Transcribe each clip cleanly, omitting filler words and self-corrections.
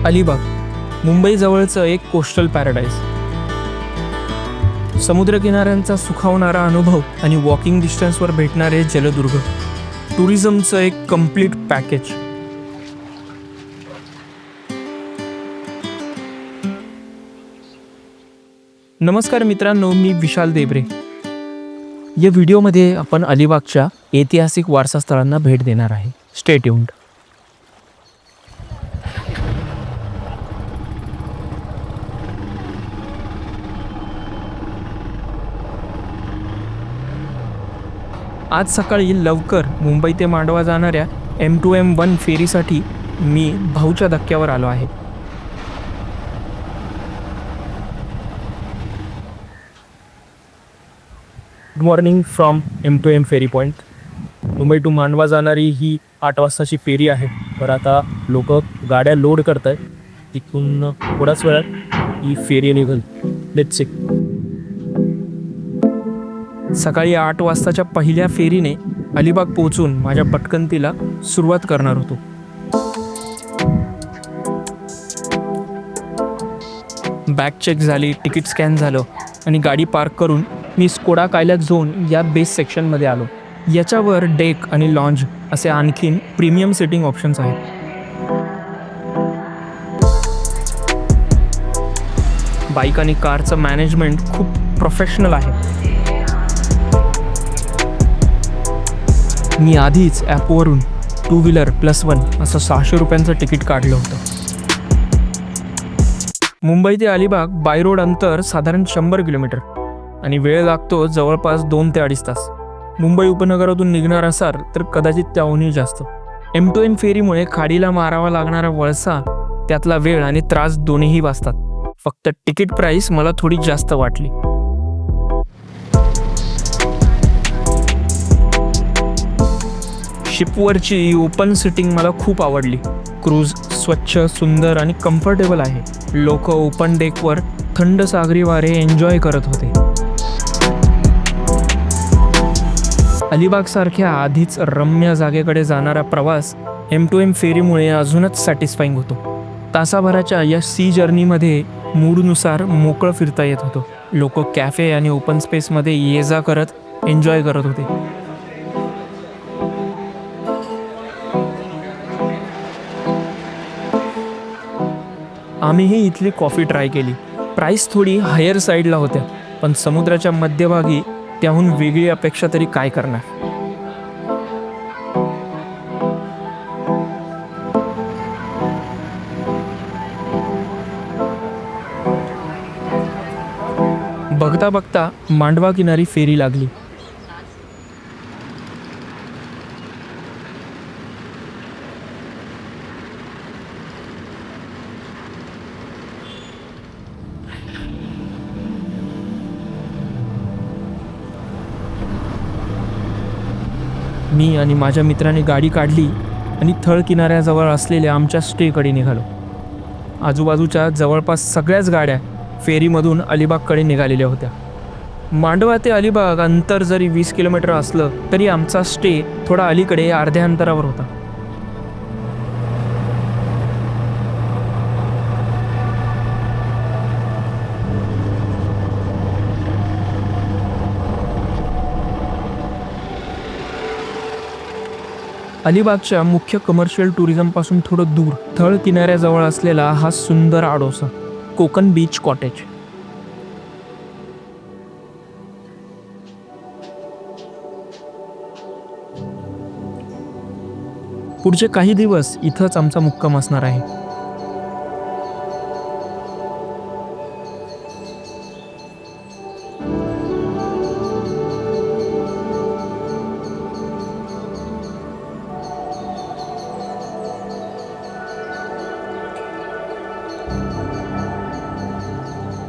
अलिबाग मुंबईजवळचं एक coastal paradise. समुद्रकिनाऱ्यांचा सुखावणारा अनुभव आणि वॉकिंग डिस्टन्सवर भेटणारे जलदुर्ग. टुरिझमचं एक कम्प्लीट पॅकेज. नमस्कार मित्रांनो, मी विशाल देबरे. या व्हिडिओमध्ये आपण अलिबागच्या ऐतिहासिक वारसास्थळांना भेट देणार आहे. Stay tuned. आज सकाळी लवकर मुंबई ते मांडवा जाणाऱ्या M2M1 फेरीसाठी मी भाऊच्या धक्क्यावर आलो आहे. Good morning from M2M ferry point. Mumbai to Mandwa जाणारी ही 8 वाजताची फेरी आहे. तर आता लोक गाड्या लोड करत आहेत. तिथून थोड्याच वेळात ही फेरी निघेल. Let's see. सकाळी 8 वाजताच्या पहिल्या फेरीने अलिबाग पोहोचून माझ्या पटकंतीला सुरुवात करणार होतो. बॅग चेक झाली, तिकीट स्कॅन झालं आणि गाडी पार्क करून मी स्कोडा कायला झोन या बेस सेक्शनमध्ये आलो. याच्यावर डेक आणि लॉन्ज असे आणखीन प्रीमियम सिटिंग ऑप्शन्स आहेत. बाईक आणि कारचं मॅनेजमेंट खूप प्रोफेशनल आहे. मी आधीच ॲपवरून 2 व्हीलर +1 असं 600 रुपयांचं तिकीट काढलं होतं. मुंबई ते अलिबाग बाय रोड अंतर साधारण 100 किलोमीटर आणि वेळ लागतो जवळपास 2 ते 2.5 तास. मुंबई उपनगरातून निघणार असाल तर कदाचित त्याहूनही जास्त. M2M फेरीमुळे खाडीला मारावा लागणारा वळसा, त्यातला वेळ आणि त्रास दोन्हीही वाचतात. फक्त तिकीट प्राईस मला थोडी जास्त वाटली. शिपवरची ओपन सिटिंग मला खूप आवडली. क्रूज स्वच्छ, सुंदर आणि कम्फर्टेबल आहे. लोक ओपन डेकवर थंड सागरी वारे एन्जॉय करत होते. अलिबागसारख्या आधीच रम्य जागेकडे जाणारा प्रवास M2M फेरीमुळे अजूनच सॅटिस्फाईंग होतो. तासाभराच्या या सी जर्नीमध्ये मूडनुसार मोकळं फिरता येत होतं. लोक कॅफे आणि ओपन स्पेसमध्ये ये जा करत एन्जॉय करत होते. आम्हीही इथली कॉफी ट्राय केली. प्राईस थोडी हायर साईडला होत्या, पण समुद्राच्या मध्यभागी त्याहून वेगळी अपेक्षा तरी काय करणार. बघता बघता मांडवा किनारी फेरी लागली. मी आणि माझ्या मित्राने गाडी काढली आणि थळ किनाऱ्याजवळ असलेल्या आमच्या स्टेकडे निघालो. आजूबाजूच्या जवळपास सगळ्याच गाड्या फेरीमधून अलिबागकडे निघालेल्या होत्या. मांडवा ते अलिबाग अंतर जरी 20 किलोमीटर असलं तरी आमचा स्टे थोडा अलीकडे अर्ध्या अंतरावर होता. अलिबागच्या मुख्य कमर्शियल टुरिझमपासून थोडं दूर थळ किनाऱ्याजवळ असलेला हा सुंदर आडोसा कोकण बीच कॉटेज. पुढचे काही दिवस इथंच आमचा मुक्काम असणार आहे.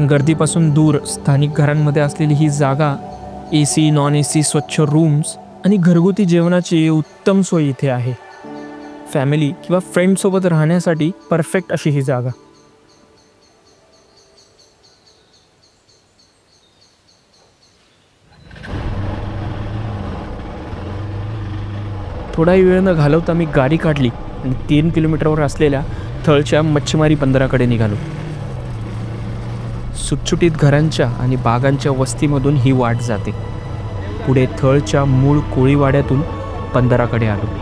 गर्दीपासून दूर स्थानिक घरांमध्ये असलेली ही जागा, AC, नॉन-AC, स्वच्छ रूम्स आणि घरगुती जेवणाची उत्तम सोय इथे आहे. फॅमिली किंवा फ्रेंडसोबत राहण्यासाठी परफेक्ट अशी ही जागा. थोडाही वेळ न घालवता मी गाडी काढली आणि 3 किलोमीटरवर असलेल्या थळच्या मच्छीमारी बंदराकडे निघालो. सुटसुटीत घरांच्या आणि बागांच्या वस्तीमधून ही वाट जाते. पुढे थळच्या मूळ कोळीवाड्यातून बंदराकडे आलो.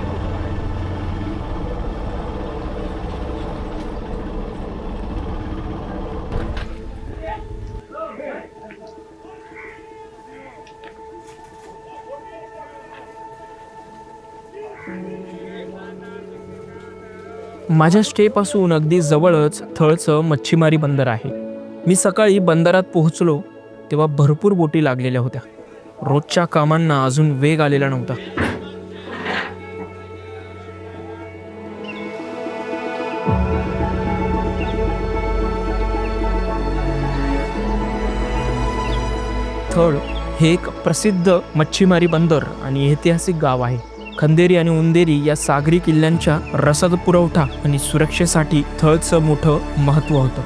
माझ्या स्टेपासून अगदी जवळच थळचं मच्छीमारी बंदर आहे. मी सकाळी बंदरात पोहोचलो तेव्हा भरपूर बोटी लागलेल्या होत्या. रोजच्या कामांना अजून वेग आलेला नव्हता. थळ हे एक प्रसिद्ध मच्छीमारी बंदर आणि ऐतिहासिक गाव आहे. खंदेरी आणि उंदेरी या सागरी किल्ल्यांच्या रसद पुरवठा आणि सुरक्षेसाठी थळचं मोठं महत्त्व होतं.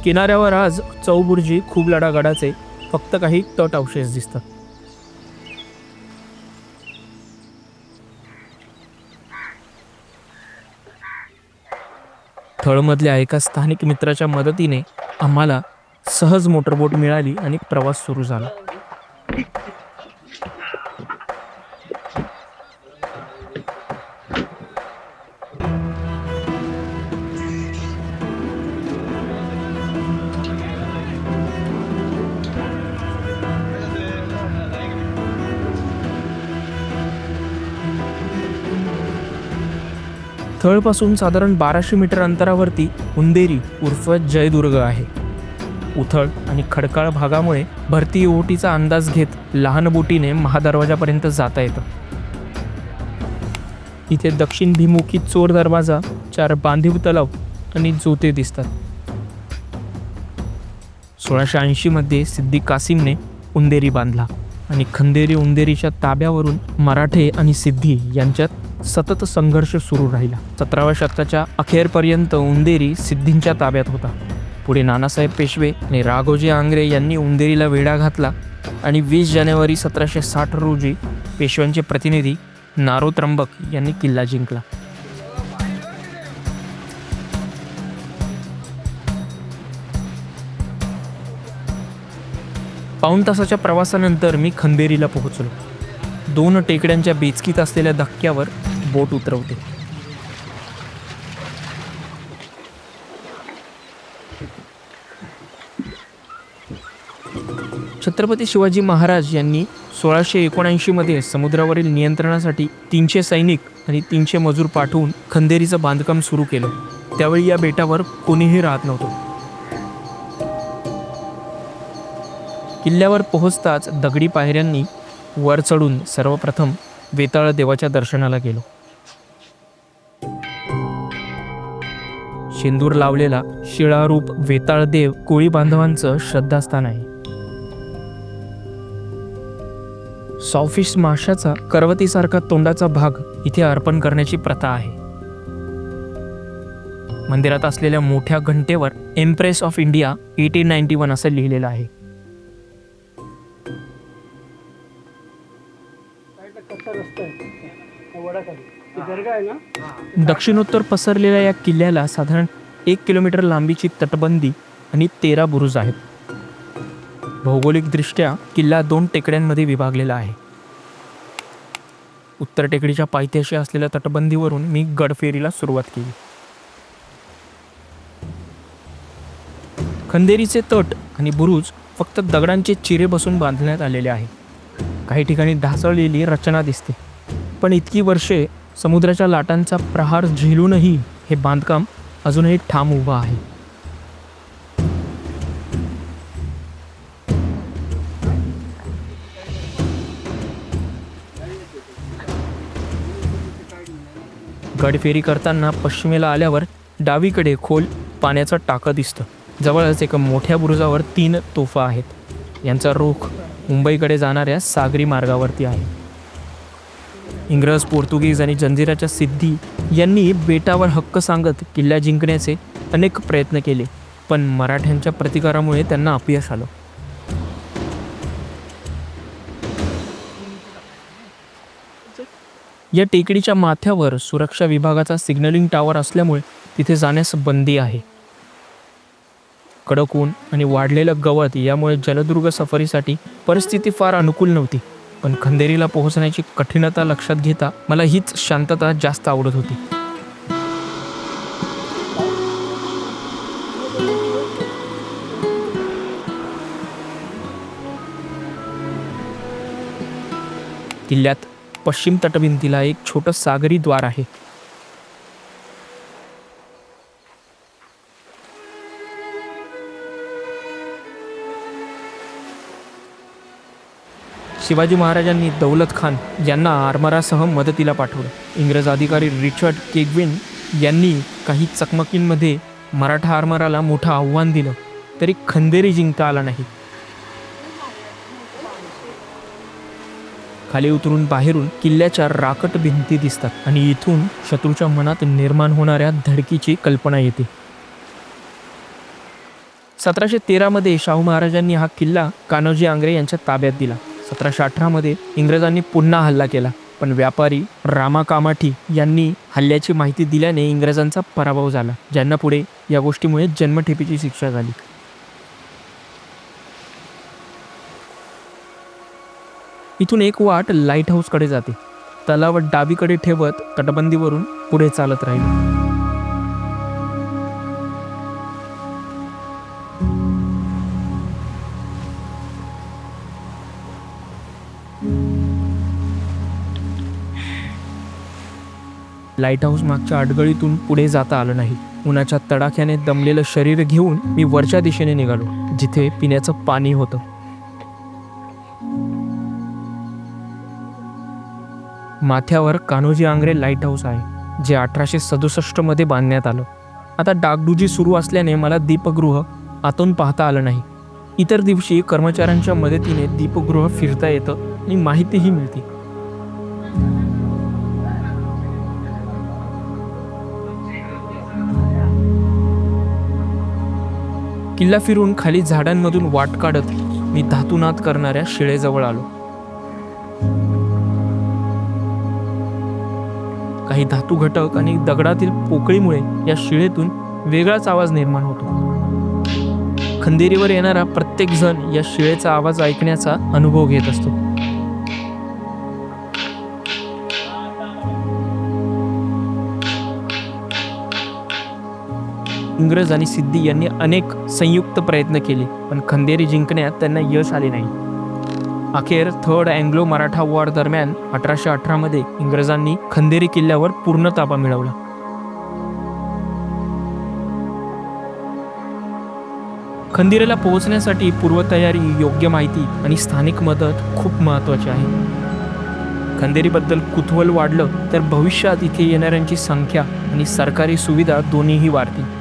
किनाऱ्यावर आज चौबुर्जी खूबलाडा गडाचे फक्त काही तट अवशेष दिसतात. थळमधल्या एका स्थानिक मित्राच्या मदतीने आम्हाला सहज मोटरबोट मिळाली आणि प्रवास सुरू झाला. थळपासून साधारण 1200 मीटर अंतरावरती उंदेरी उर्फ जयदुर्ग आहे. उथळ आणि खडकाळ भागामुळे भरती ओहोटीचा अंदाज घेत लहान बोटीने महादरवाजापर्यंत जाता येतं. इथे दक्षिणभिमुखी चोर दरवाजा, 4 बांधीव तलाव आणि जोते दिसतात. 1680 मध्ये सिद्दी कासिमने उंदेरी बांधला आणि खंदेरी उंदेरीच्या ताब्यावरून मराठे आणि सिद्धी यांच्यात सतत संघर्ष सुरू राहिला. 17व्या शतकाच्या अखेरपर्यंत उंदेरी सिद्धींच्या ताब्यात होता. पुढे नानासाहेब पेशवे आणि राघोजी आंग्रे यांनी उंदेरीला वेढा घातला आणि 20 जानेवारी 1760 रोजी पेशव्यांचे प्रतिनिधी नारो त्र्यंबक यांनी किल्ला जिंकला. पाऊण तासाच्या प्रवासानंतर मी खंदेरीला पोहोचलो. 2 टेकड्यांच्या बेचकीत असलेल्या धक्क्यावर बोट उतरवते. छत्रपती शिवाजी महाराज यांनी 1679 मध्ये समुद्रावरील नियंत्रणासाठी 300 सैनिक आणि 300 मजूर पाठवून खंदेरीचं बांधकाम सुरू केलं. त्यावेळी या बेटावर कोणीही राहत नव्हतं. किल्ल्यावर पोहोचताच दगडी पायऱ्यांनी वर चढून सर्वप्रथम वेताळ देवाच्या दर्शनाला गेलो. शेंदूर लावलेला शिळारूप वेताळ देव कोळी बांधवांचं श्रद्धास्थान आहे. सॉफिश माशाचा करवतीसारखा तोंडाचा भाग इथे अर्पण करण्याची प्रथा आहे. मंदिरात असलेल्या मोठ्या घंटेवर एम्प्रेस ऑफ इंडिया 1891 असं लिहिलेलं आहे. दक्षिणोत्तर पसरलेल्या या किल्ल्याला साधारण 1 किलोमीटर लांबीची तटबंदी आणि 13 बुरुज आहेत. भौगोलिकदृष्ट्या किल्ला 2 टेकड्यांमध्ये विभागलेला आहे. उत्तर टेकडीच्या पायथ्याशी असलेल्या तटबंदीवरून मी गडफेरीला सुरुवात केली. खंदेरीचे तट आणि बुरुज फक्त दगडांचे चिरे बसून बांधण्यात आलेले आहे. काही ठिकाणी ढासळलेली रचना दिसते, पण इतकी वर्षे समुद्राच्या लाटांचा प्रहार झेलूनही हे बांधकाम अजूनही ठाम उभं आहे. गडफेरी करताना पश्चिमेला आल्यावर डावीकडे खोल पाण्याचं टाकं दिसतं. जवळच एका मोठ्या बुरुजावर 3 तोफा आहेत. यांचा रोख मुंबईकडे जाणाऱ्या सागरी मार्गावरती आहे. इंग्रज, पोर्तुगीज आणि जंजिराच्या सिद्धी यांनी बेटावर हक्क सांगत किल्ला जिंकण्याचे अनेक प्रयत्न केले, पण मराठ्यांच्या प्रतिकारामुळे त्यांना अपयश आलं. या टेकडीच्या माथ्यावर सुरक्षा विभागाचा सिग्नलिंग टॉवर असल्यामुळे तिथे जाण्यास बंदी आहे. कडक ऊन आणि वाढलेलं गवत यामुळे जलदुर्ग सफारीसाठी परिस्थिती फार अनुकूल नव्हती. पण खंदेरीला पोहोचण्याची कठीणता लक्षात घेता मला हीच शांतता जास्त आवडत होती. किल्ल्यात पश्चिम तटभिंतीला एक छोटं सागरी द्वार आहे. शिवाजी महाराजांनी दौलत खान यांना आरमारासह मदतीला पाठवलं. इंग्रज अधिकारी रिचर्ड केगविन यांनी काही चकमकींमध्ये मराठा आरमाराला मोठं आव्हान दिलं, तरी खंदेरी जिंकता आला नाही. खाली उतरून बाहेरून किल्ल्याच्या राकट भिंती दिसतात आणि इथून शत्रूच्या मनात निर्माण होणाऱ्या धडकीची कल्पना येते. 1713 मध्ये शाहू महाराजांनी हा किल्ला कान्होजी आंग्रे यांच्या ताब्यात दिला. 1718 मध्ये इंग्रजांनी पुन्हा हल्ला केला, पण व्यापारी रामा कामाठी यांनी हल्ल्याची माहिती दिल्याने इंग्रजांचा पराभव झाला, ज्यांना पुढे या गोष्टीमुळे जन्मठेपेची शिक्षा झाली. इथून एक वाट लाईट हाऊसकडे जाते. तलाव डावीकडे ठेवत तटबंदीवरून पुढे चालत राहिलो. लाईट हाऊस मागच्या अडगळीतून पुढे जाता आलं नाही. उन्हाच्या तडाख्याने दमलेलं शरीर घेऊन मी वरच्या दिशेने निघालो, जिथे पिण्याचं पाणी होतं. माथ्यावर कान्होजी आंग्रे लाईट हाऊस आहे, जे 1867 मध्ये बांधण्यात आलं. आता डागडुजी सुरू असल्याने मला दीपगृह आतून पाहता आलं नाही. इतर दिवशी कर्मचाऱ्यांच्या मदतीने दीपगृह फिरता येतं आणि माहितीही मिळते. किल्ला फिरून खाली झाडांमधून वाट काढत मी धातुनाद करणाऱ्या शिळेजवळ आलो. काही धातू घटक आणि दगडातील पोकळीमुळे या शिळेतून वेगळाच आवाज निर्माण होतो. खंदेरीवर येणारा प्रत्येक जण या शिळेचा आवाज ऐकण्याचा अनुभव घेत असतो. इंग्रज आणि सिद्धी यांनी अनेक संयुक्त प्रयत्न केले, पण खंदेरी जिंकण्यात त्यांना यश आले नाही. अखेर थर्ड अँग्लो मराठा वॉर दरम्यान 1818 मध्ये इंग्रजांनी खंदेरी किल्ल्यावर पूर्ण ताबा मिळवला. खंदेरीला पोहोचण्यासाठी पूर्वतयारी, योग्य माहिती आणि स्थानिक मदत खूप महत्त्वाची आहे. खंदेरीबद्दल कुतूहल वाढलं तर भविष्यात इथे येणाऱ्यांची संख्या आणि सरकारी सुविधा दोन्हीही वाढतील.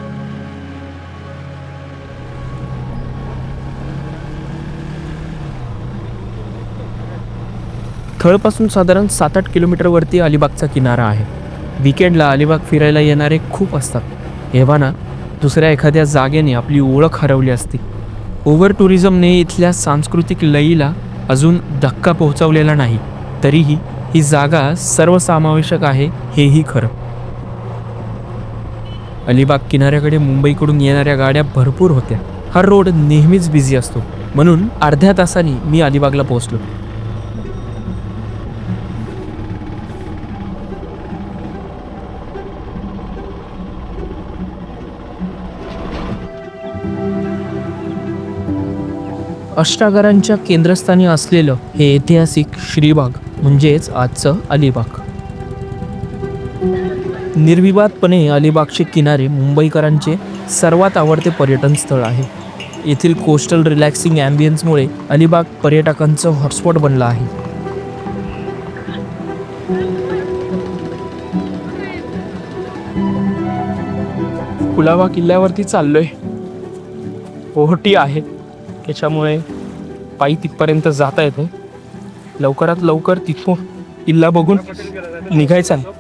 थळपासून साधारण 7-8 किलोमीटरवरती अलिबागचा किनारा आहे. विकेंडला अलिबाग फिरायला येणारे खूप असतात. एव्हाना दुसऱ्या एखाद्या जागेने आपली ओळख हरवली असते. ओव्हर टुरिझमने इथल्या सांस्कृतिक लयीला अजून धक्का पोहोचवलेला नाही, तरीही ही जागा सर्वसमावेशक आहे हेही खरं. अलिबाग किनाऱ्याकडे मुंबईकडून येणाऱ्या गाड्या भरपूर होत्या. हा रोड नेहमीच बिझी असतो, म्हणून अर्ध्या तासाने मी अलिबागला पोहोचलो. अष्टागारांच्या केंद्रस्थानी असलेलं हे ऐतिहासिक श्रीबाग म्हणजेच आजचं अलिबाग. निर्विवादपणे अलिबागचे किनारे मुंबईकरांचे सर्वात आवडते पर्यटन स्थळ आहे. येथील कोस्टल रिलॅक्सिंग ॲम्बियन्समुळे अलिबाग पर्यटकांचं हॉटस्पॉट बनलं आहे. कुलाबा किल्ल्यावरती चाललोय. ओहोटी आहे, त्याच्यामुळे पायी तिथपर्यंत जाता येते. लवकरात लवकर तिथून किल्ला बघून निघायचा ना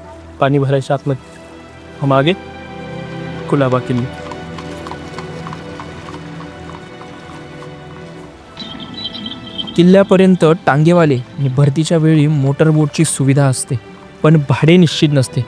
पाणी भरायच्या आतमध्ये. हम आगे कुलाबा किल्ले. किल्ल्यापर्यंत टांगेवाले आणि भरतीच्या वेळी मोटरबोटची सुविधा असते, पण भाडे निश्चित नसते.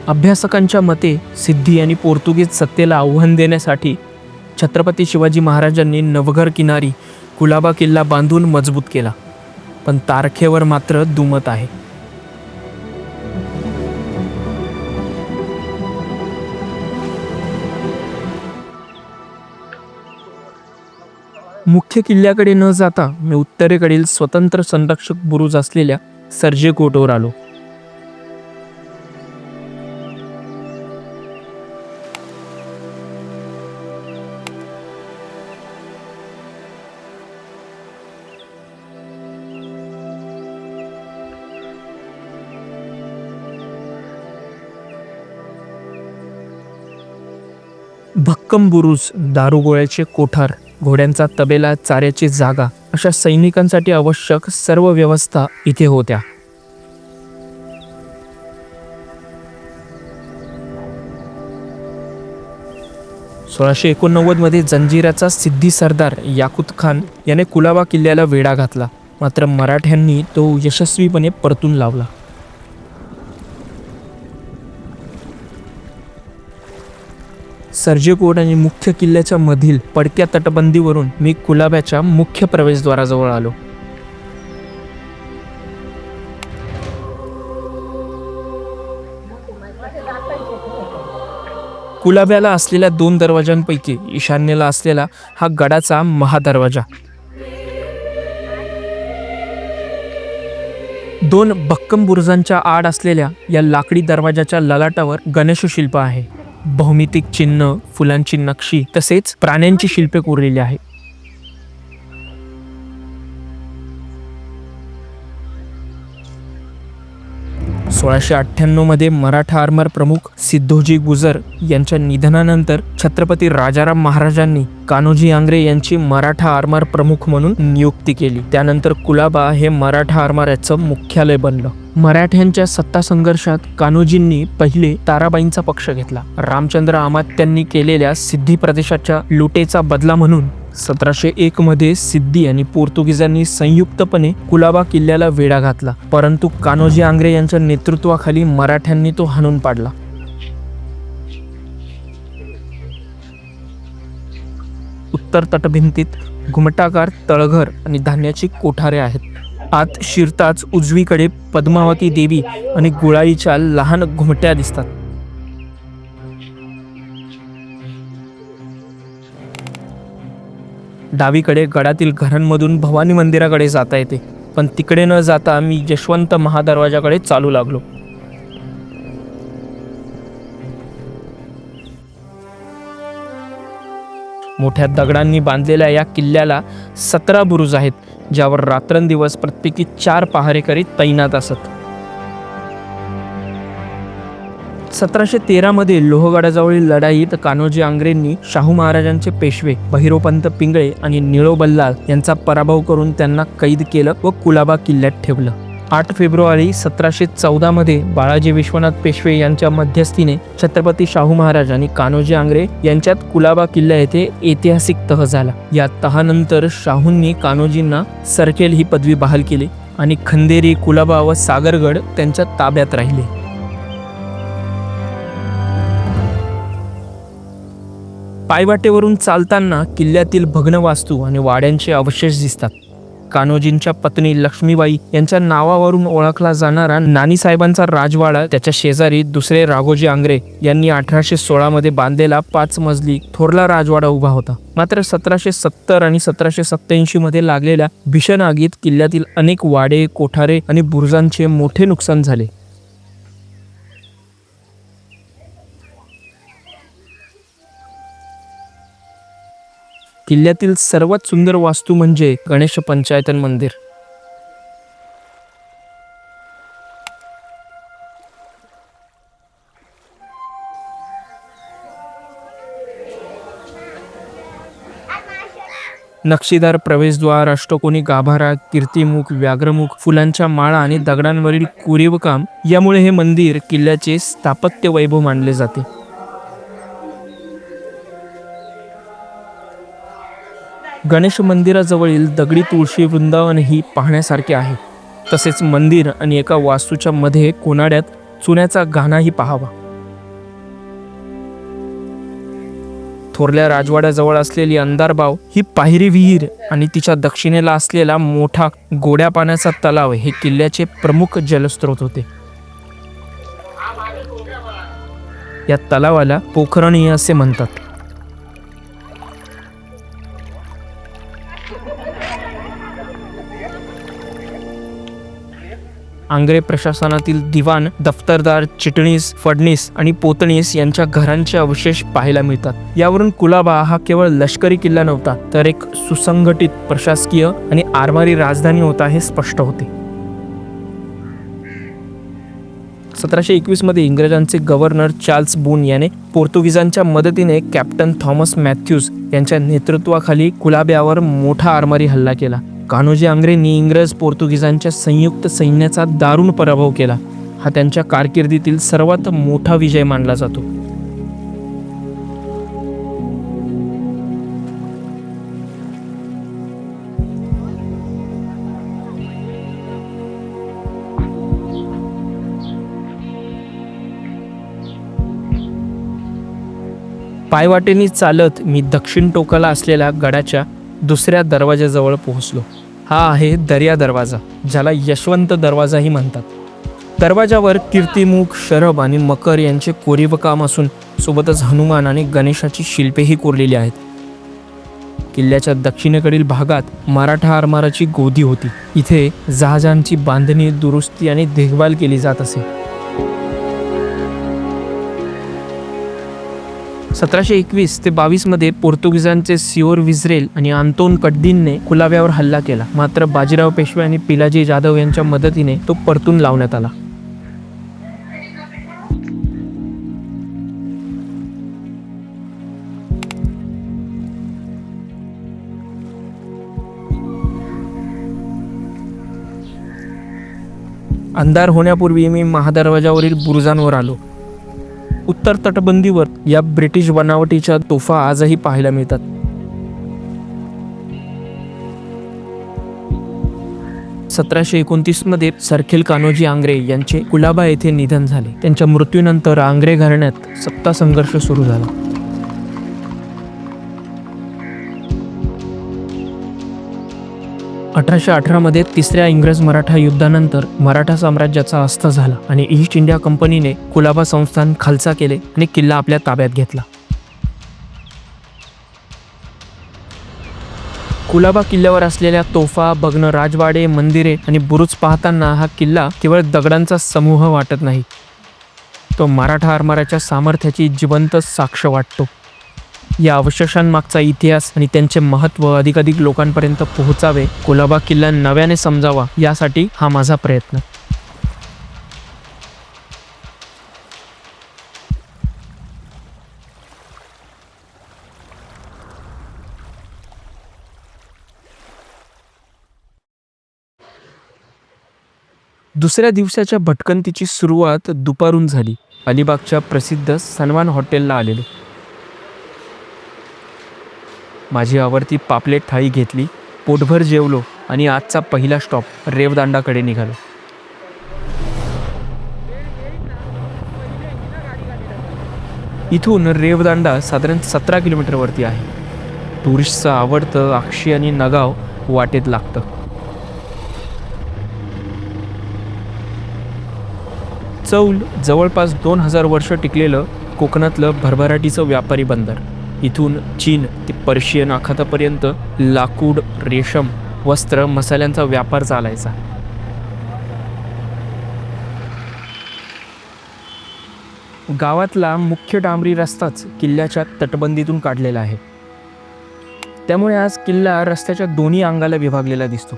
अभ्यासकांच्या मते सिद्धी आणि पोर्तुगीज सत्तेला आव्हान देण्यासाठी छत्रपती शिवाजी महाराजांनी नवघर किनारी कुलाबा किल्ला बांधून मजबूत केला, पण तारखेवर मात्र दुमत आहे. मुख्य किल्ल्याकडे न जाता मी उत्तरेकडील स्वतंत्र संरक्षक बुरुज असलेल्या सर्जेकोटवर आलो. भक्कम बुरुज, दारुगोळ्याचे कोठार, घोड्यांचा तबेला, चाऱ्याची जागा अशा सैनिकांसाठी आवश्यक सर्व व्यवस्था इथे होत्या. सोळाशे 1989 मध्ये जंजिराचा सिद्धी सरदार याकुत खान याने कुलाबा किल्ल्याला वेढा घातला, मात्र मराठ्यांनी तो यशस्वीपणे परतून लावला. सर्जेकोट आणि मुख्य किल्ल्याच्या मधील पडक्या तटबंदीवरून मी कुलाब्याच्या मुख्य प्रवेशद्वाराजवळ आलो. कुलाब्याला असलेल्या 2 दरवाजांपैकी ईशान्येला असलेला हा गडाचा महादरवाजा. 2 भक्कम बुरुजांच्या आड असलेल्या या लाकडी दरवाजाच्या ललाटावर गणेश शिल्प आहे. भौमितिक चिन्ह, फुलांची नक्षी तसेच प्राण्यांची शिल्पे कोरलेली आहे. सोळाशे 98 मध्ये मराठा आरमार प्रमुख सिद्धोजी गुजर यांच्या निधनानंतर छत्रपती राजाराम महाराजांनी कान्होजी आंग्रे यांची मराठा आरमार प्रमुख म्हणून नियुक्ती केली. त्यानंतर कुलाबा हे मराठा आरमाराचं मुख्यालय बनलं. मराठ्यांच्या सत्ता संघर्षात कान्होजींनी पहिले ताराबाईंचा पक्ष घेतला. रामचंद्र अमात्यांनी केलेल्या सिद्धी प्रदेशाच्या लुटेचा बदला म्हणून 1701 मध्ये सिद्धी आणि पोर्तुगीजांनी संयुक्तपणे कुलाबा किल्ल्याला वेढा घातला, परंतु कान्होजी आंग्रे यांच्या नेतृत्वाखाली मराठ्यांनी तो हाणून पाडला. उत्तर तटभिंतीत घुमटाकार तळघर आणि धान्याची कोठारे आहेत. आत शिरताच उजवीकडे पद्मावती देवी आणि गुळाईच्या लहान घुमट्या दिसतात. डावीकडे गडातील घरांमधून भवानी मंदिराकडे जाता येते, पण तिकडे न जाता मी यशवंत महादरवाजाकडे चालू लागलो. मोठ्या दगडांनी बांधलेल्या या किल्ल्याला 17 बुरुज आहेत, ज्यावर रात्रंदिवस प्रत्येकी 4 पहारेकरी तैनात असत. 1713 मध्ये लोहगडाजवळील लढाईत कान्होजी आंग्रेंनी शाहू महाराजांचे पेशवे बहिरोपंत पिंगळे आणि निळो बल्लाळ यांचा पराभव करून त्यांना कैद केलं व कुलाबा किल्ल्यात ठेवलं. 8 फेब्रुवारी 1714 मध्ये बाळाजी विश्वनाथ पेशवे यांच्या मध्यस्थीने छत्रपती शाहू महाराज आणि कान्होजी आंग्रे यांच्यात कुलाबा किल्ला येथे ऐतिहासिक तह झाला. या तहानंतर शाहूंनी कान्होजींना सरकेल ही पदवी बहाल केली आणि खंदेरी, कुलाबा व सागरगड त्यांच्या ताब्यात राहिले. पायवाटेवरून चालताना किल्ल्यातील भग्न वास्तू आणि वाड्यांचे अवशेष दिसतात. कान्होजींच्या पत्नी लक्ष्मीबाई यांच्या नावावरून ओळखला जाणारा नानीसाहेबांचा राजवाडा, त्याच्या शेजारी दुसरे राघोजी आंग्रे यांनी 1816 मध्ये बांधलेला 5 मजली थोरला राजवाडा उभा होता. मात्र 1770 आणि 1787 मध्ये लागलेल्या भीषण आगीत किल्ल्यातील अनेक वाडे, कोठारे आणि बुरुजांचे मोठे नुकसान झाले. किल्ल्यातील सर्वात सुंदर वास्तू म्हणजे गणेश पंचायतन मंदिर. नक्षीदार प्रवेशद्वार, अष्टकोनी गाभारा, कीर्तिमुख, व्याघ्रमुख, फुलांच्या माळा आणि दगडांवरील कोरीवकाम यामुळे हे मंदिर किल्ल्याचे स्थापत्य वैभव मानले जाते. गणेश मंदिराजवळील दगडी तुळशी वृंदावन ही पाहण्यासारखे आहे. तसेच मंदिर आणि एका वास्तूच्या मध्ये कोनाड्यात चुन्याचा गाणाही पाहावा. थोरल्या राजवाड्याजवळ असलेली अंधारबाव ही पायरी विहीर आणि तिच्या दक्षिणेला असलेला मोठा गोड्या पाण्याचा तलाव हे किल्ल्याचे प्रमुख जलस्रोत होते. या तलावाला पोखरणी असे म्हणतात. आंग्रे प्रशासनातील दिवाण, दफ्तरदार, चिटणीस, फडणीस आणि पोतणीस यांच्या घरांचे अवशेष पाहायला मिळतात. यावरून कुलाबा हा केवळ लष्करी किल्ला नव्हता, तर एक सुसंघटित प्रशासकीय आणि आरमारी राजधानी होता हे स्पष्ट होते. 1721 मध्ये इंग्रजांचे गव्हर्नर चार्ल्स बून याने पोर्तुगीजांच्या मदतीने कॅप्टन थॉमस मॅथ्यूज यांच्या नेतृत्वाखाली कुलाब्यावर मोठा आरमारी हल्ला केला. कान्होजी आंग्रेंनी इंग्रज पोर्तुगीजांच्या संयुक्त सैन्याचा दारुण पराभव केला. हा त्यांच्या कारकिर्दीतील सर्वात मोठा विजय मानला जातो. पायवाटेनी चालत मी दक्षिण टोकाला असलेल्या गडाच्या दुसऱ्या दरवाजाजवळ पोहोचलो. हा आहे दर्या दरवाजा, ज्याला यशवंत दरवाजाही म्हणतात. दरवाजावर कीर्तिमुख, शरभ आणि मकर यांचे कोरीवकाम असून सोबतच हनुमान आणि गणेशाची शिल्पेही कोरलेली आहेत. किल्ल्याच्या दक्षिणेकडील भागात मराठा आरमाराची गोदी होती. इथे जहाजांची बांधणी, दुरुस्ती आणि देखभाल केली जात असे. 1721 ते 22 मध्ये पोर्तुगीजांचे सिओर विझरेल आणि आंतोन कड्डीनने कुलाब्यावर हल्ला केला. मात्र बाजीराव पेशवे आणि पिलाजी जाधव यांच्या मदतीने तो परतून लावण्यात आला. अंधार होण्यापूर्वी मी महादरवाजावरील बुरुजांवर आलो. उत्तर तटबंदीवर या ब्रिटिश बनावटीच्या तोफा आजही पाहायला मिळतात. मध्ये सरखेल कान्होजी आंग्रे यांचे कुलाबा येथे निधन झाले. त्यांच्या मृत्यूनंतर आंग्रे घराण्यात सत्ता संघर्ष सुरू झाला. 1818 मध्ये तिसऱ्या इंग्रज मराठा युद्धानंतर मराठा साम्राज्याचा अस्त झाला आणि ईस्ट इंडिया कंपनीने कुलाबा संस्थान खालसा केले आणि किल्ला आपल्या ताब्यात घेतला. कुलाबा किल्ल्यावर असलेल्या तोफा, भग्न राजवाडे, मंदिरे आणि बुरुज पाहताना हा किल्ला केवळ दगडांचा समूह वाटत नाही, तो मराठा आरमाराच्या सामर्थ्याची जिवंत साक्ष वाटतो. या अवशेषांमागचा इतिहास आणि त्यांचे महत्त्व अधिकाधिक लोकांपर्यंत पोहोचावे, कुलाबा किल्ला नव्याने समजावा, यासाठी हा माझा प्रयत्न. दुसऱ्या दिवसाच्या भटकंतीची सुरुवात दुपारून झाली. अलिबागच्या प्रसिद्ध सनवान हॉटेलला आलेलो. माझी आवडती पापलेट थाळी घेतली, पोटभर जेवलो आणि आजचा पहिला स्टॉप रेवदांडाकडे निघालो. इथून रेवदांडा साधारण 17 किलोमीटरवरती आहे. टुरिस्टचं आवडतं आक्षी आणि नगाव वाटेत लागतं. चौल जवळपास 2000 वर्ष टिकलेलं कोकणातलं भरभराटीचं व्यापारी बंदर. इथून चीन ते पर्शियन आखातापर्यंत लाकूड, रेशम, वस्त्र, मसाल्यांचा व्यापार चालायचा. गावातला मुख्य डांबरी रस्ताच किल्ल्याच्या तटबंदीतून काढलेला आहे. त्यामुळे आज किल्ला रस्त्याच्या दोन्ही अंगाला विभागलेला दिसतो.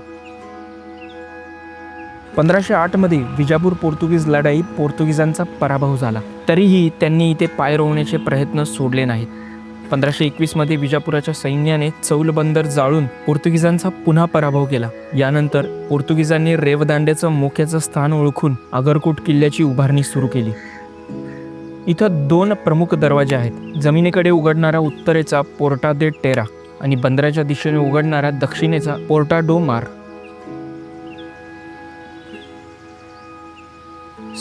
1508 मध्ये विजापूर पोर्तुगीज लढाईत पोर्तुगीजांचा पराभव झाला. तरीही त्यांनी इथे पाय रोवण्याचे प्रयत्न सोडले नाहीत. 1521 विजापुराच्या सैन्याने चौल बंदर जाळून पोर्तुगीजांचा पुन्हा पराभव केला. यानंतर पोर्तुगीजांनी रेवदांड्याचं मोक्याचं स्थान ओळखून अगरकोट किल्ल्याची उभारणी सुरू केली. इथं 2 प्रमुख दरवाजे आहेत. जमिनीकडे उघडणारा उत्तरेचा पोर्टा दे टेरा आणि बंदराच्या दिशेने उघडणारा दक्षिणेचा पोर्टा डो मार.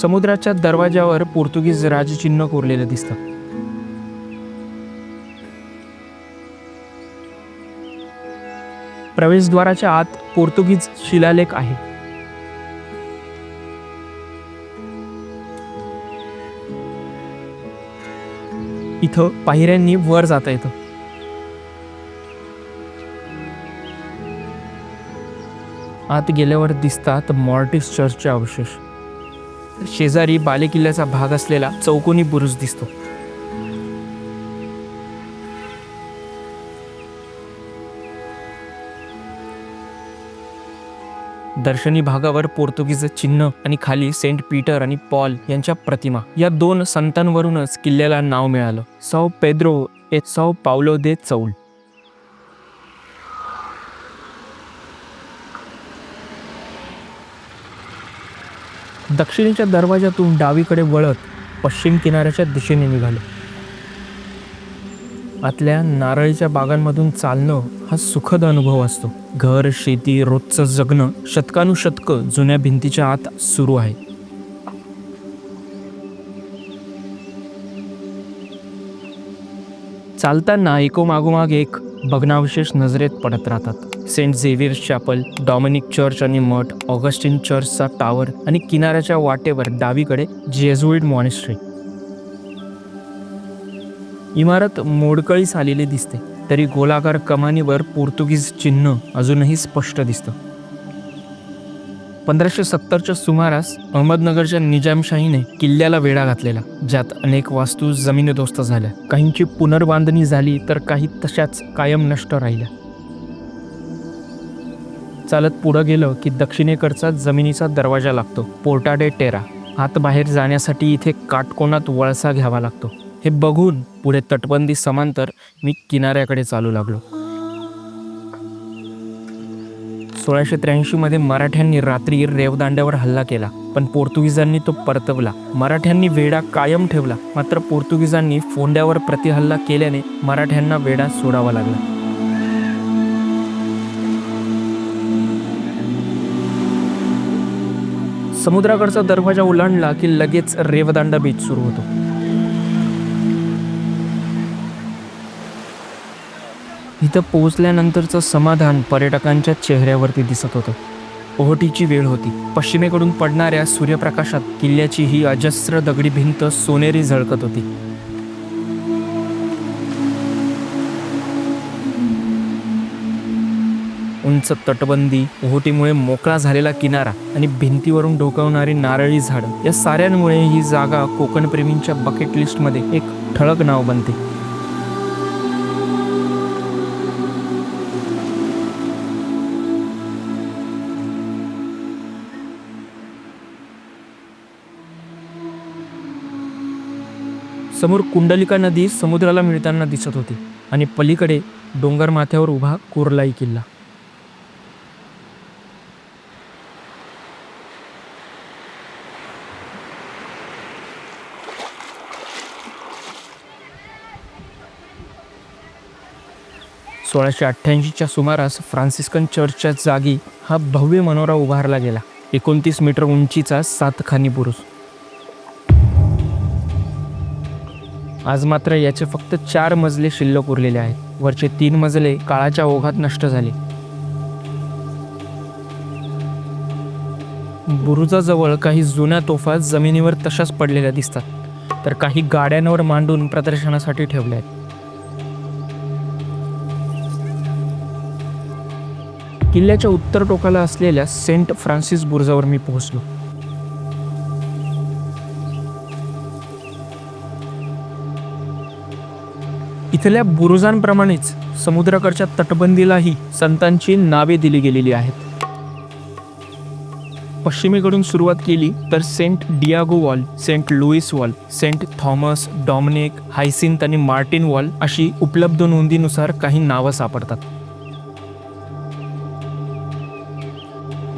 समुद्राच्या दरवाजावर पोर्तुगीज राजचिन्ह कोरलेलं दिसतं. प्रवेशद्वाराच्या आत पोर्तुगीज शिलालेख आहे. इथं पायऱ्यांनी वर जाता येतं. आत गेल्यावर दिसतात मॉर्टिस चर्चचे अवशेष. शेजारी बालेकिल्ल्याचा भाग असलेला चौकोनी बुरुज दिसतो. दर्शनी भागावर पोर्तुगीज चिन्ह आणि खाली सेंट पीटर आणि पॉल यांच्या प्रतिमा. या 2 संतांवरूनच किल्ल्याला नाव मिळालं, सौ पेद्रो ए सौ पावलो दे चौल. दक्षिणेच्या दरवाजातून डावीकडे वळत पश्चिम किनाऱ्याच्या दिशेने निघालो. आतल्या नारळीच्या बागांमधून चालणं हा सुखद अनुभव असतो. घर, शेती, रोजचं जगणं शतकानुशतकं जुन्या भिंतीच्या आत सुरू आहे. चालताना एकोमागोमाग एक भग्नावशेष नजरेत पडत राहतात. Saint Xavier's chapel, Dominic church आणि मठ, ऑगस्टिन चर्चचा टावर आणि किनाऱ्याच्या वाटेवर डावीकडे जेझुइट मॉनेस्ट्री. इमारत मोडकळीस आलेली दिसते, तरी गोलाकार कमानीवर पोर्तुगीज चिन्ह अजूनही स्पष्ट दिसतं. 1570च्या सुमारास अहमदनगरच्या निजामशाहीने किल्ल्याला वेढा घातलेला, ज्यात अनेक वास्तू जमीनदोस्त झाल्या. काहींची पुनर्बांधणी झाली तर काही तशाच कायम नष्ट राहिल्या. चालत पुढं गेलं की दक्षिणेकडचा जमिनीचा दरवाजा लागतो, पोर्टा डे टेरा. आत बाहेर जाण्यासाठी इथे काटकोनात वळसा घ्यावा लागतो. हे बघून पुढे तटबंदी समांतर मी किनाऱ्याकडे चालू लागलो. 1683 मराठ्यांनी रात्री रेवदांड्यावर हल्ला केला, पण पोर्तुगीजांनी तो परतवला. मराठ्यांनी वेढा कायम ठेवला, मात्र पोर्तुगीजांनी फोंड्यावर प्रतिहल्ला केल्याने मराठ्यांना वेढा सोडावा लागला. समुद्राकडचा दरवाजा ओलांडला की लगेच रेवदांडा बीच सुरू होतो. इथं पोहोचल्यानंतरचं समाधान पर्यटकांच्या चेहऱ्यावरती दिसत होतं. ओहोटीची वेळ होती. पश्चिमेकडून पडणाऱ्या सूर्यप्रकाशात किल्ल्याची ही अजस्र दगडी भिंत सोनेरी झळकत होती. उंच तटबंदी, ओहोटीमुळे मोकळा झालेला किनारा आणि भिंतीवरून डोकावणारी नारळी झाडं, या साऱ्यांमुळे ही जागा कोकणप्रेमींच्या बकेट लिस्टमध्ये एक ठळक नाव बनते. समोर कुंडलिका नदी समुद्राला मिळताना दिसत होती आणि पलीकडे डोंगर माथ्यावर उभा कुर्लाई किल्ला. सोळाशे 88च्या सुमारास फ्रान्सिस्कन चर्चच्या जागी हा भव्य मनोरा उभारला गेला. 29 मीटर उंचीचा 7 खानी बुरुज. आज मात्र याचे फक्त 4 मजले शिल्लक उरलेले आहेत. वरचे 3 मजले काळाच्या ओघात नष्ट झाले. बुरुजाजवळ काही जुन्या तोफा जमिनीवर तशाच पडलेल्या दिसतात, तर काही गाड्यांवर मांडून प्रदर्शनासाठी ठेवल्या आहेत. किल्ल्याच्या उत्तर टोकाला असलेल्या सेंट फ्रान्सिस बुरुजावर मी पोहोचलो. इथल्या बुरुजांप्रमाणेच समुद्राकडच्या तटबंदीलाही संतांची नावे दिली गेलेली आहेत. पश्चिमेकडून सुरुवात केली तर Saint Diego wall, Saint Louis wall, Saint Thomas, Dominic, Hyacinth आणि मार्टिन वॉल अशी उपलब्ध नोंदीनुसार काही नावं सापडतात.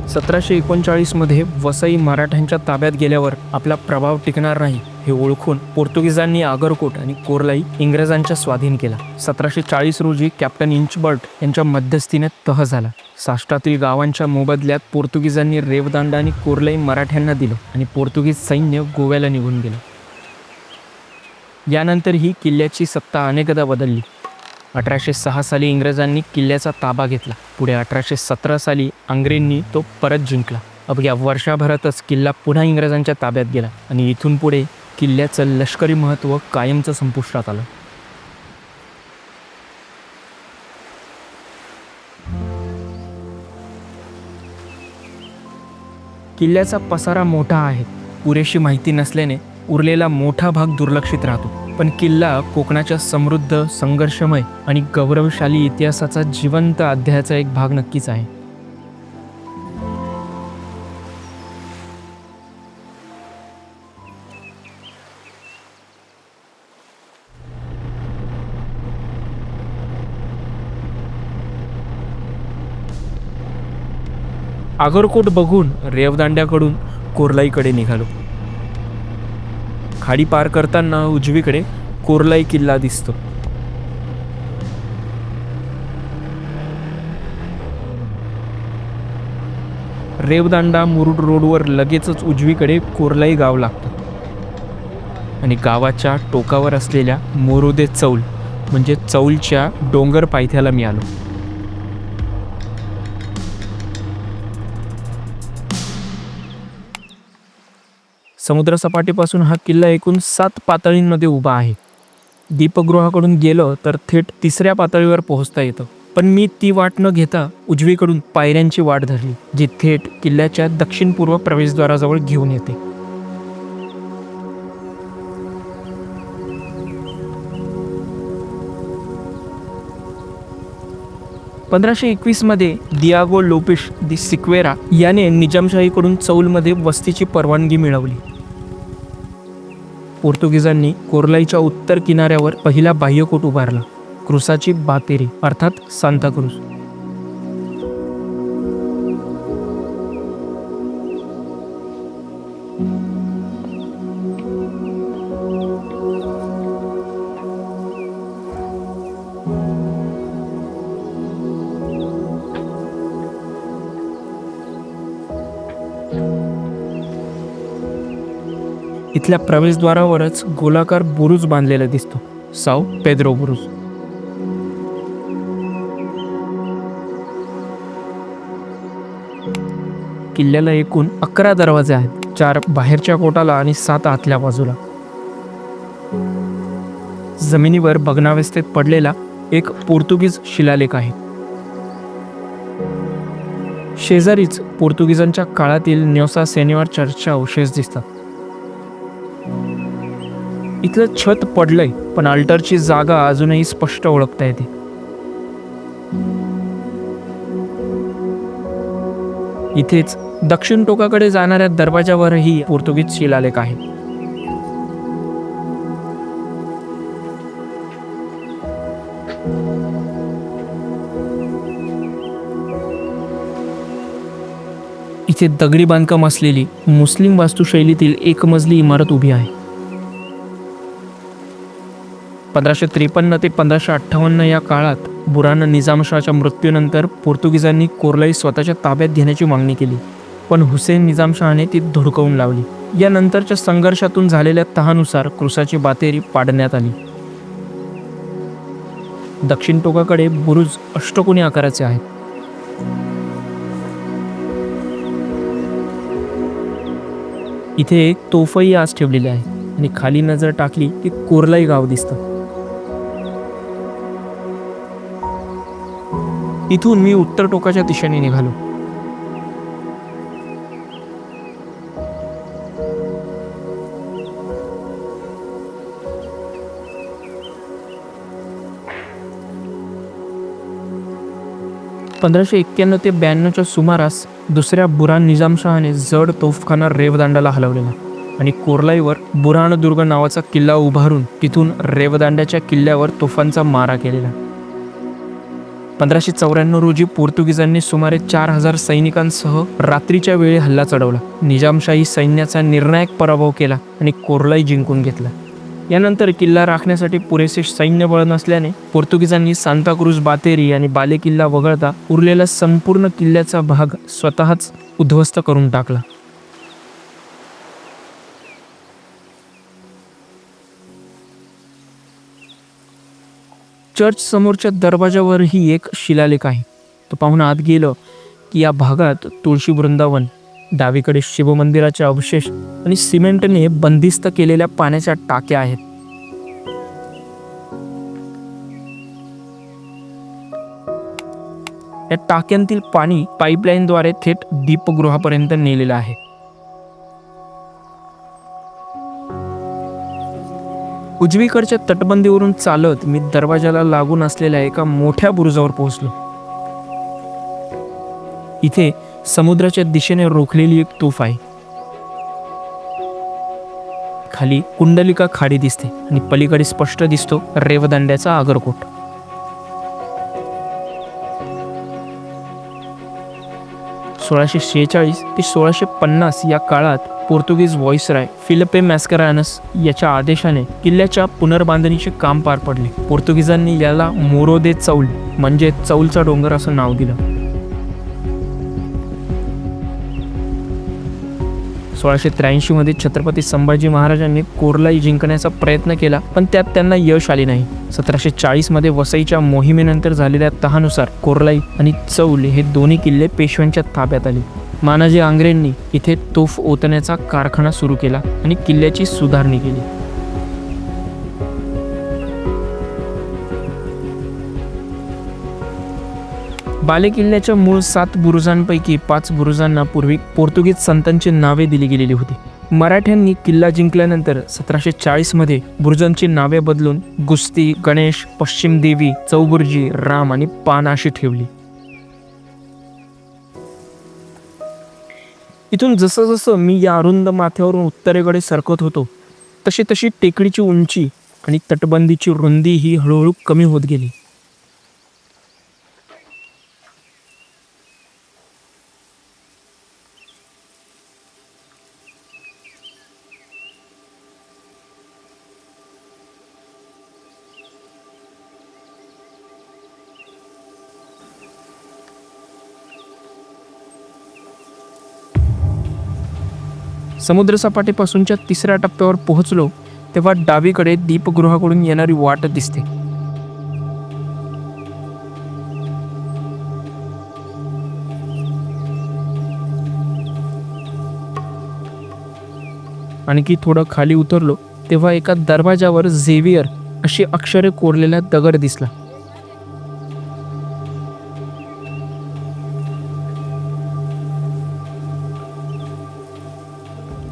1739 मध्ये वसई मराठ्यांच्या ताब्यात गेल्यावर आपला प्रभाव टिकणार नाही हे ओळखून पोर्तुगीजांनी आगरकोट आणि कोर्लाई इंग्रजांच्या स्वाधीन केला. 1740 रोजी कॅप्टन इंचबर्ट यांच्या मध्यस्थीने तह झाला. साष्ट्रातील गावांच्या मोबदल्यात पोर्तुगीजांनी रेवदांडा आणि कोर्लाई मराठ्यांना दिलं आणि पोर्तुगीज सैन्य गोव्याला निघून गेलं. यानंतर ही किल्ल्याची सत्ता अनेकदा बदलली. 1806 साली इंग्रजांनी किल्ल्याचा ताबा घेतला. पुढे 1817 साली आंग्रेंनी तो परत जिंकला. अवघ्या वर्षभरातच किल्ला पुन्हा इंग्रजांच्या ताब्यात गेला आणि इथून पुढे किल्ल्याचं लष्करी महत्त्व कायमचं संपुष्टात आलं. किल्ल्याचा पसारा मोठा आहे. पुरेशी माहिती नसल्याने उरलेला मोठा भाग दुर्लक्षित राहतो. पण किल्ला कोकणाच्या समृद्ध, संघर्षमय आणि गौरवशाली इतिहासाचा जिवंत अध्यायाचा एक भाग नक्कीच आहे. आगरकोट बघून रेवदांड्याकडून कोर्लाईकडे निघालो. खाडी पार करताना उजवीकडे कोर्लाई किल्ला दिसतो. रेवदांडा मुरुड रोडवर लगेचच उजवीकडे कोर्लाई गाव लागतं आणि गावाच्या टोकावर असलेल्या मोरोदे चौल म्हणजे चौलच्या डोंगर पायथ्याला मी आलो. समुद्रसपाटीपासून हा किल्ला एकूण 7 पातळींमध्ये उभा आहे. दीपगृहाकडून गेलं तर थेट 3ऱ्या पातळीवर पोहोचता येतं. पण मी ती वाट न घेता उजवीकडून पायऱ्यांची वाट धरली, जी थेट किल्ल्याच्या दक्षिण पूर्व प्रवेशद्वाराजवळ घेऊन येते. मध्ये दियागो लोपेश दी सिक्वेरा याने निजामशाहीकडून चौलमध्ये वस्तीची परवानगी मिळवली. पोर्तुगीजांनी कोर्लाईच्या उत्तर किनाऱ्यावर पहिला बाह्यकोट उभारला, क्रुसाची बातेरी अर्थात सांताक्रूज. इथल्या प्रवेशद्वारावरच गोलाकार बुरुज बांधलेला दिसतो, साव पेद्रो बुरुज. किल्ल्याला एकूण 11 दरवाजे आहेत, 4 बाहेरच्या कोटाला आणि 7 आतल्या बाजूला. जमिनीवर भग्नावस्थेत पडलेला एक पोर्तुगीज शिलालेख आहे. शेजारीच पोर्तुगीजांच्या काळातील न्योसा सेन्योर चर्चचे अवशेष दिसतात. इथलं छत पडलंय, पण अल्टरची जागा अजूनही स्पष्ट ओळखता येते. इथेच दक्षिण टोकाकडे जाणाऱ्या दरवाजावरही पोर्तुगीज शिलालेख आहे. इथे दगडी बांधकाम असलेली मुस्लिम वास्तुशैलीतील एक मजली इमारत उभी आहे. 1553 ते 1558 या काळात बुरान निजामशाहच्या मृत्यूनंतर पोर्तुगीजांनी कोर्लाई स्वतःच्या ताब्यात घेण्याची मागणी केली, पण हुसेन निजामशहाने ती धुडकावून लावली. या नंतरच्या संघर्षातून झालेल्या तहानुसार क्रुसाची बातेरी पाडण्यात आली. दक्षिण टोकाकडे बुरुज अष्टकोनी आकाराचे आहेत. इथे एक तोफही आज ठेवलेली आहे आणि खाली नजर टाकली की कोर्लाई गाव दिसतं. इथून मी उत्तर टोकाच्या दिशेने निघालो. च्या सुमारास दुसऱ्या बुरहान निजामशहाने जड तोफखाना रेवदांड्याला हलवलेला आणि कोर्लाईवर बुरहानदुर्ग नावाचा किल्ला उभारून तिथून रेवदांड्याच्या किल्ल्यावर तोफांचा मारा केलेला. 1594 रोजी पोर्तुगीजांनी सुमारे 4000 सैनिकांसह रात्रीच्या वेळी हल्ला चढवला. निजामशाही सैन्याचा निर्णायक पराभव केला आणि कोर्लाई जिंकून घेतला. यानंतर किल्ला राखण्यासाठी पुरेसे सैन्यबळ नसल्याने पोर्तुगीजांनी सांताक्रूज बातेरी आणि बाले किल्ला वगळता उरलेला संपूर्ण किल्ल्याचा भाग स्वतःच उद्ध्वस्त करून टाकला. चर्च समोरच्या दरवाजावरही एक शिलालेख आहे. तो पाहून आत गेलं की या भागात तुळशी वृंदावन, डावीकडे शिवमंदिराचे अवशेष आणि सिमेंटने बंदिस्त केलेल्या पाण्याच्या टाक्या आहेत. या टाक्यांतील पाणी पाईपलाईनद्वारे थेट दीपगृहापर्यंत नेलेलं आहे. उजवीकडच्या तटबंदीवरून चालत मी दरवाजाला लागून असलेल्या एका मोठ्या बुरुजावर पोहोचलो. इथे समुद्राच्या दिशेने रोखलेली एक तोफ आहे. खाली कुंडलिका खाडी दिसते आणि पलीकडे स्पष्ट दिसतो रेवदांड्याचा आगरकोट. (1646 ते 1650) या काळात पोर्तुगीज व्हॉइसरॉय फिलिपे मॅस्करानस याच्या आदेशाने किल्ल्याच्या पुनर्बांधणीचे काम पार पडले. पोर्तुगीजांनी याला मोरो दे चौल म्हणजे चौलचा डोंगर असं नाव दिलं. 1683 मध्ये छत्रपती संभाजी महाराजांनी कोर्लाई जिंकण्याचा प्रयत्न केला, पण त्यात त्यांना यश आले नाही. 1740 मध्ये वसईच्या मोहिमेनंतर झालेल्या तहानुसार कोर्लाई आणि चौल हे दोन्ही किल्ले पेशव्यांच्या ताब्यात आले. मानाजी आंग्रेंनी इथे तोफ ओतण्याचा कारखाना सुरू केला आणि किल्ल्याची सुधारणी केली. बाले किल्ल्याच्या मूळ 7 बुरुजांपैकी 5 बुरुजांना पूर्वी पोर्तुगीज संतांची नावे दिली गेलेली होती. मराठ्यांनी किल्ला जिंकल्यानंतर 1740 मध्ये बुरुजांची नावे बदलून गुस्ती, गणेश, पश्चिम देवी, चौबुर्जी, राम आणि पान अशी ठेवली. इथून जसं जसं मी या अरुंद माथ्यावरून उत्तरेकडे सरकत होतो तशी तशी टेकडीची उंची आणि तटबंदीची रुंदी ही हळूहळू कमी होत गेली. समुद्रसपाटीपासूनच्या 3ऱ्या टप्प्यावर पोहोचलो तेव्हा डावीकडे दीपगृहाकडून येणारी वाट दिसते. आणखी थोडं खाली उतरलो तेव्हा एका दरवाजावर झेवियर अशी अक्षरे कोरलेला दगड दिसला.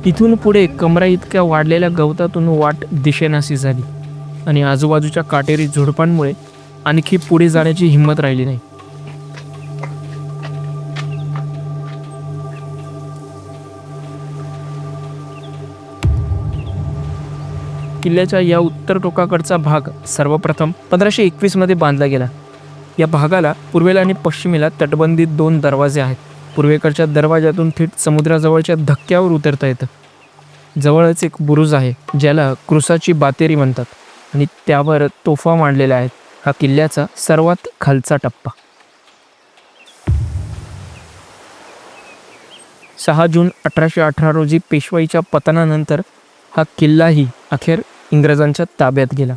तिथून पुढे कमरा इतक्या वाढलेल्या गवतातून वाट दिसेनाशी झाली आणि आजूबाजूच्या काटेरी झुडपांमुळे आणखी पुढे जाण्याची हिंमत राहिली नाही. किल्ल्याच्या या उत्तर टोकाकडचा भाग सर्वप्रथम 1521 मध्ये बांधला गेला. या भागाला पूर्वेला आणि पश्चिमेला तटबंदीत 2 दरवाजे आहेत. पूर्वेकडच्या दरवाजातून थेट समुद्राजवळच्या धक्क्यावर उतरता येतं. जवळच एक बुरुज आहे ज्याला क्रुसाची बातेरी म्हणतात आणि त्यावर तोफा मांडलेल्या आहेत. हा किल्ल्याचा सर्वात खालचा टप्पा. 6 जून 1818 रोजी पेशवाईच्या पतनानंतर हा किल्लाही अखेर इंग्रजांच्या ताब्यात गेला.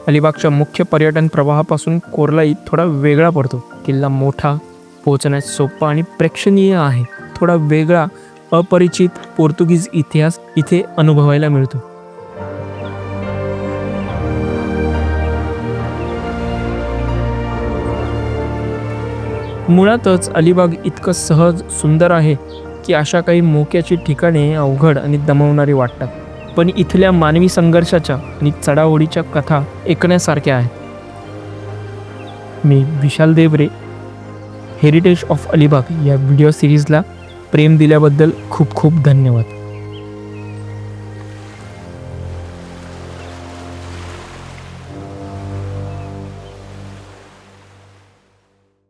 अलिबागच्या मुख्य पर्यटन प्रवाहापासून कोर्लाई थोडा वेगळा पडतो. किल्ला मोठा, पोहोचण्यास सोपा आणि प्रेक्षणीय आहे. थोडा वेगळा, अपरिचित पोर्तुगीज इतिहास इथे अनुभवायला मिळतो. मुळातच अलिबाग इतकं सहज, सुंदर आहे की अशा काही मोक्याची ठिकाणे अवघड आणि दमवणारी वाटतात. पण इथल्या मानवी संघर्षाच्या आणि चढाओढीच्या कथा ऐकण्यासारख्या आहेत. मी विशाल देवरे, हेरिटेज ऑफ अलिबाग या व्हिडिओ सिरीजला प्रेम दिल्याबद्दल खूप खूप धन्यवाद.